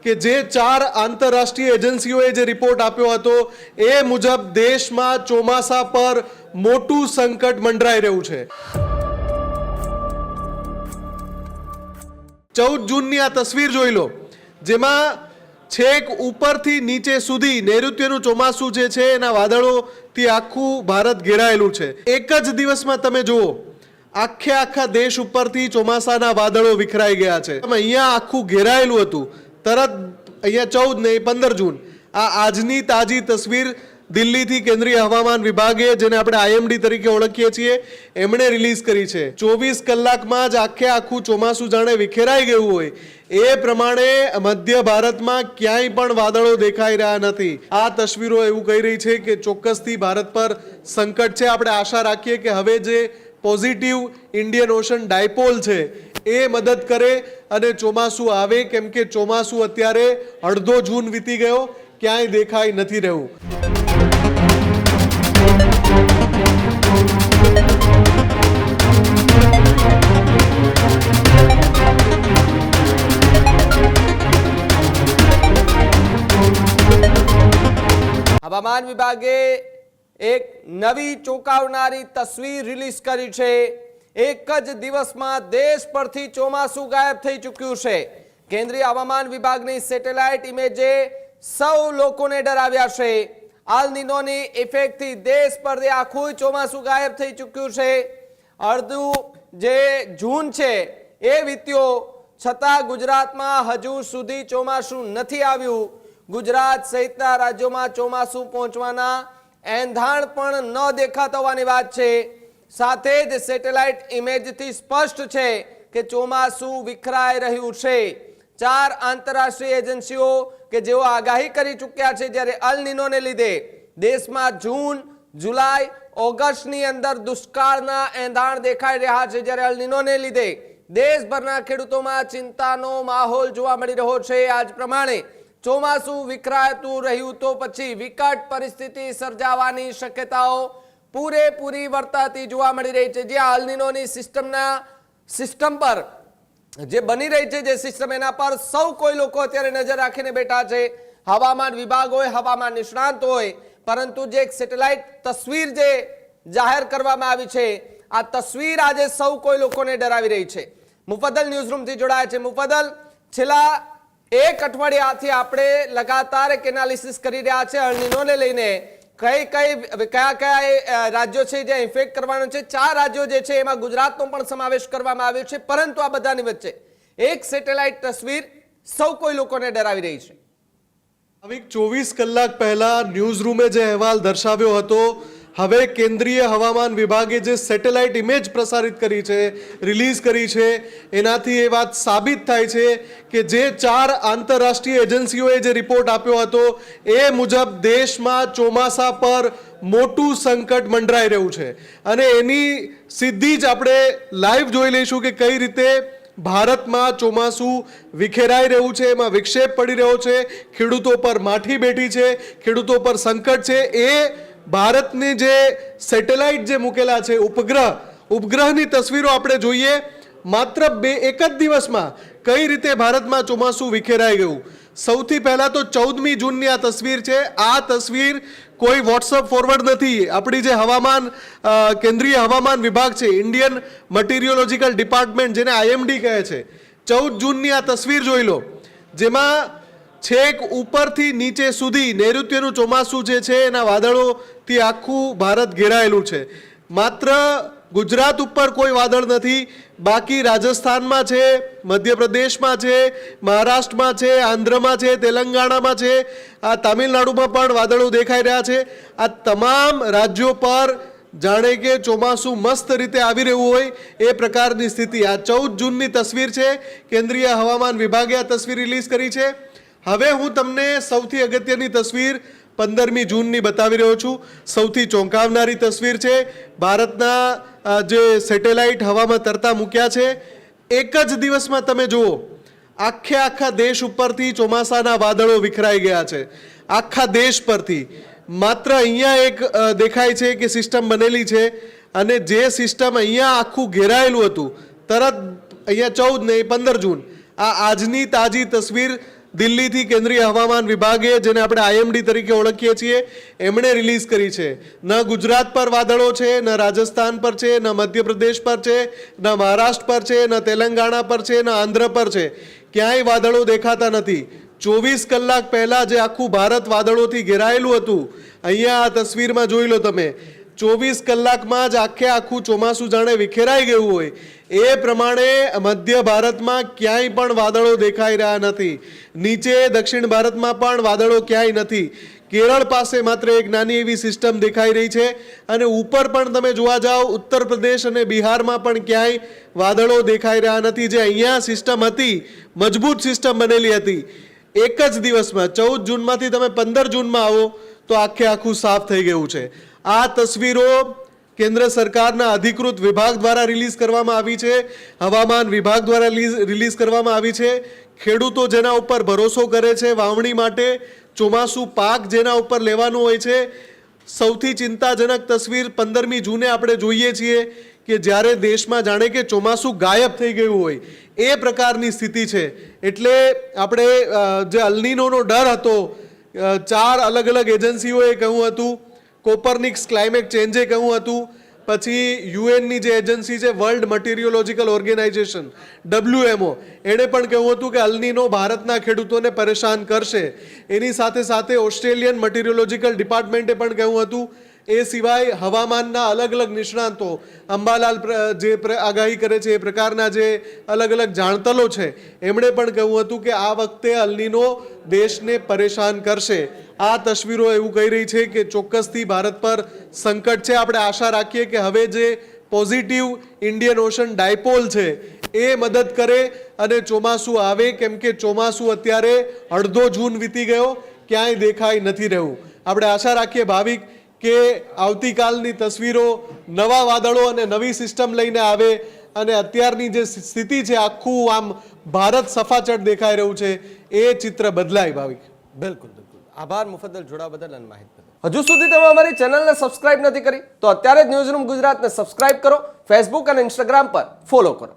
કે જે 4 આંતરરાષ્ટ્રીય એજન્સીઓએ જે રિપોર્ટ આપ્યો હતો એ મુજબ દેશમાં ચોમાસા પર મોટું સંકટ મંડરાઈ રહ્યું છે। 14 જૂનની આ તસવીર જોઈ લો, જેમાં છેક ઉપરથી નીચે સુધી નૈઋત્યનું ચોમાસું જે છે એના વાદળોથી આખું ભારત ઘેરાયેલું છે। એક જ દિવસમાં તમે જુઓ આખા દેશ ઉપરથી ચોમાસાના વાદળો વિખરાઈ ગયા છે। અહીંયા આખું ઘેરાયેલું હતું, તરત અહીંયા 14 નહીં 15 જૂન આ આજની તાજી તસવીર દિલ્હીથી કેન્દ્રીય હવામાન વિભાગે, જેને આપણે આઈએમડી તરીકે ઓળખીએ છીએ, એમણે રિલીઝ કરી છે। 24 કલાકમાં જ આખું ચોમાસું જાણે વિખેરાઈ ગયું હોય એ પ્રમાણે મધ્ય ભારતમાં ક્યાંય પણ વાદળો દેખાઈ રહ્યા નથી। આ તસવીરો એવું કહી રહી છે કે ચોક્કસથી ભારત પર સંકટ છે। આપણે આશા રાખીએ કે હવે જે પોઝિટિવ ઇન્ડિયન ઓશન ડાયપોલ છે એ મદદ કરે અને ચોમાસું આવે, કેમ કે ચોમાસું અત્યારે અડધો જૂન વીતી ગયો, ક્યાંય દેખાઈ નથી રહ્યું। હવામાન વિભાગે એક નવી ચોંકાવનારી તસવીર રિલીઝ કરી છે। એક જ દિવસમાં દેશ પરથી ચોમાસું ગાયબ થઈ ચૂક્યું છે। કેન્દ્રીય હવામાન વિભાગની સેટેલાઇટ ઇમેજે સૌ લોકોને ડરાવ્યા છે। આલ નીનોની ઇફેક્ટથી દેશ પરથી આખું ચોમાસું ગાયબ થઈ ચૂક્યું છે। અડધું જે જૂન છે એ વીત્યો, છતાં ગુજરાતમાં હજુ સુધી ચોમાસું નથી આવ્યું। ગુજરાત સહિતના રાજ્યોમાં ચોમાસું પહોંચવાના એંધાણ પણ ન દેખાતા હોવાની વાત છે। સાથે જ સેટેલાઇટ ઇમેજથી સ્પષ્ટ છે કે ચોમાસું વિખરાઈ રહ્યું છે। 4 આંતરરાષ્ટ્રીય એજન્સીઓ કે જેઓ આગાહી કરી ચૂક્યા છે, જ્યારે અલ નીનોને લીધે દેશમાં જૂન, જુલાઈ, ઓગસ્ટની અંદર દુષ્કાળના એંધાણ દેખાઈ રહ્યા છે, જ્યારે અલ નીનોને લીધે દેશભરના ખેડૂતોમાં ચિંતાનો માહોલ જોવા મળી રહ્યો છે। આજ પ્રમાણે ચોમાસું વિખરાતું રહ્યું તો પછી વિકટ પરિસ્થિતિ સર્જાવાની શક્યતાઓ પૂરેપૂરી વર્તાતી જોવા મળી રહી છે। જે અલ નીનોની સિસ્ટમ પર જે બની રહી છે, જે સિસ્ટમ, એના પર સૌ કોઈ લોકો અત્યારે નજર રાખીને બેઠા છે। હવામાન વિભાગ હોય, હવામાન નિષ્ણાંત હોય, પરંતુ જે એક સેટેલાઇટ તસવીર જે જાહેર કરવામાં આવી છે, આ તસવીર આજે સૌ કોઈ લોકોને ડરાવી રહી છે। મુફદ્દલ ન્યૂઝરૂમથી જોડાયા છે। મુફદ્દલ, છેલ્લા એક અઠવાડિયાથી આપણે લગાતાર એક એનાલિસિસ કરી રહ્યા છે અલ નીનોને લઈને। કયા રાજ્યો છે જ્યાં ઇફેક્ટ કરવાનો છે? 4 રાજ્યો જે છે એમાં ગુજરાતનો પણ સમાવેશ કરવામાં આવ્યો છે, પરંતુ આ બધાની વચ્ચે એક સેટેલાઇટ તસવીર સૌ કોઈ લોકોને ડરાવી રહી છે। 24 કલાક પહેલા ન્યૂઝ રૂમે જે અહેવાલ દર્શાવ્યો હતો, હવે કેન્દ્રીય હવામાન વિભાગે જે સેટેલાઇટ ઇમેજ પ્રસારિત કરી છે, રિલીઝ કરી છે, એનાથી એ વાત સાબિત થાય છે કે જે 4 આંતરરાષ્ટ્રીય એજન્સીઓએ જે રિપોર્ટ આપ્યો હતો એ મુજબ દેશમાં ચોમાસા પર મોટું સંકટ મંડરાઈ રહ્યું છે। અને એની સીધી જ આપણે લાઈવ જોઈ લઈશું કે કઈ રીતે ભારતમાં ચોમાસું વિખેરાઈ રહ્યું છે, એમાં વિક્ષેપ પડી રહ્યો છે, ખેડૂતો પર માઠી બેઠી છે, ખેડૂતો પર સંકટ છે। એ ભારતની જે સેટેલાઇટ જે મૂકેલા છે, ઉપગ્રહની તસવીરો આપણે જોઈએ, માત્ર એક જ દિવસમાં કઈ રીતે ભારતમાં ચોમાસું વિખેરાઈ ગયું। સૌથી પહેલા તો 14મી જૂનની આ તસવીર છે। આ તસવીર કોઈ વોટ્સઅપ ફોરવર્ડ નથી, આપણી જે કેન્દ્રીય હવામાન વિભાગ છે, ઇન્ડિયન મટીરિયોલોજીકલ ડિપાર્ટમેન્ટ, જેને આઈએમડી કહે છે, 14 જૂનની આ તસવીર જોઈ લો, જેમાં છેક ઉપરથી નીચે સુધી નૈઋત્યનું ચોમાસું જે છે એના વાદળોથી આખું ભારત ઘેરાયેલું છે। માત્ર ગુજરાત ઉપર કોઈ વાદળ નથી, બાકી રાજસ્થાનમાં છે, મધ્યપ્રદેશમાં છે, મહારાષ્ટ્રમાં છે, આંધ્રમાં છે, તેલંગાણામાં છે, આ તામિલનાડુમાં પણ વાદળો દેખાઈ રહ્યા છે। આ તમામ રાજ્યો પર જાણે કે ચોમાસું મસ્ત રીતે આવી રહ્યું હોય એ પ્રકારની સ્થિતિ। આ 14 જૂનની તસવીર છે, કેન્દ્રીય હવામાન વિભાગે આ તસવીર રિલીઝ કરી છે। હવે હું તમને સૌથી અગત્યની તસવીર 15મી જૂનની બતાવી રહ્યો છું। સૌથી ચોંકાવનારી તસવીર છે, ભારતના જે સેટેલાઇટ હવામાં તરતા મૂક્યા છે। એક જ દિવસમાં તમે જુઓ આખા દેશ ઉપરથી ચોમાસાના વાદળો વિખરાઈ ગયા છે, આખા દેશ પરથી। માત્ર અહીંયા એક દેખાય છે કે સિસ્ટમ બનેલી છે, અને જે સિસ્ટમ અહીંયા આખું ઘેરાયેલું હતું, તરત અહીંયા 14 નહીં 15 જૂન આ આજની તાજી તસવીર દિલ્હીથી કેન્દ્રીય હવામાન વિભાગે, જેને આપણે આઈએમડી તરીકે ઓળખીએ છીએ, એમણે રિલીઝ કરી છે. ન ગુજરાત પર વાદળો છે, ન રાજસ્થાન પર છે, ન મધ્યપ્રદેશ પર છે, ન મહારાષ્ટ્ર પર છે, ન તેલંગાણા પર છે, ન આંધ્ર પર છે. ક્યાંય વાદળો દેખાતા નથી. 24 કલાક પહેલા જે આખું ભારત વાદળોથી ઘેરાયેલું હતું, અહીંયા આ તસવીરમાં જોઈ લો તમે, 24 કલાકમાં જ આખું ચોમાસું જાણે વિખેરાઈ ગયું હોય એ પ્રમાણે મધ્ય ભારતમાં ક્યાંય પણ વાદળો દેખાઈ રહ્યા નથી. નીચે દક્ષિણ ભારતમાં પણ વાદળો ક્યાંય નથી. કેરળ પાસે માત્ર એક નાની એવી સિસ્ટમ દેખાઈ રહી છે અને ઉપર પણ તમે જોવા જાઓ ઉત્તર પ્રદેશ અને બિહારમાં પણ ક્યાંય વાદળો દેખાઈ રહ્યા નથી. જે અહીંયા સિસ્ટમ હતી, મજબૂત સિસ્ટમ બનેલી હતી, એક જ દિવસમાં 14 જૂનમાંથી તમે 15 જૂનમાં આવો તો આખું સાફ થઈ ગયું છે. આ તસવીરો કેન્દ્ર સરકારના અધિકૃત વિભાગ દ્વારા રિલીઝ કરવામાં આવી છે, હવામાન વિભાગ દ્વારા રિલીઝ કરવામાં આવી છે. ખેડૂતો જેના ઉપર ભરોસો કરે છે વાવણી માટે, ચોમાસું પાક જેના ઉપર લેવાનું હોય છે, સૌથી ચિંતાજનક તસવીર 15મી જૂને આપણે જોઈએ છીએ કે જ્યારે દેશમાં જાણે કે ચોમાસું ગાયબ થઈ ગયું હોય એ પ્રકારની સ્થિતિ છે. એટલે આપણે જે અલ્નીનોનો ડર હતો, 4 અલગ અલગ એજન્સીઓએ કહ્યું હતું, કોપરનિક્સ ક્લાઇમેટ ચેન્જે કહ્યું હતું, પછી યુએનની જે એજન્સી છે વર્લ્ડ મટીરિયોલોજીકલ ઓર્ગેનાઇઝેશન WMO, એણે પણ કહ્યું હતું કે અલ્નીનો ભારતના ખેડૂતોને પરેશાન કરશે. એની સાથે સાથે ઓસ્ટ્રેલિયન મટીરિયોલોજીકલ ડિપાર્ટમેન્ટે પણ કહ્યું હતું. એ સિવાય હવામાનના અલગ અલગ નિષ્ણાંતો, અંબાલાલ જે આગાહી કરે છે એ પ્રકારના જે અલગ અલગ જાણતલો છે, એમણે પણ કહ્યું હતું કે આ વખતે અલ્નીનો દેશને પરેશાન કરશે. આ તસવીરો એવું કહી રહી છે કે ચોક્કસથી ભારત પર સંકટ છે. આપણે આશા રાખીએ કે હવે જે પોઝિટિવ ઇન્ડિયન ઓશન ડાયપોલ છે એ મદદ કરે અને ચોમાસું આવે, કેમ કે ચોમાસું અત્યારે અડધો જૂન વીતી ગયો, ક્યાંય દેખાઈ નથી રહ્યું. આપણે આશા રાખીએ ભાવિક કે આવતીકાલની તસવીરો નવા વાદળો અને નવી સિસ્ટમ લઈને આવે અને અત્યારની જે સ્થિતિ છે, આખું આમ ભારત સફાચટ દેખાઈ રહ્યું છે, એ ચિત્ર બદલાય. ભાવિક બિલકુલ બિલકુલ. આભાર મુફદ્દલ, જોડાવા બદલ અને માહિતી બદલ. હજુ સુધી તમે અમારી ચેનલને સબસ્ક્રાઇબ નથી કરી તો અત્યારે જ ન્યૂઝરૂમ ગુજરાતને સબસ્ક્રાઇબ કરો, ફેસબુક અને ઇન્સ્ટાગ્રામ પર ફોલો કરો.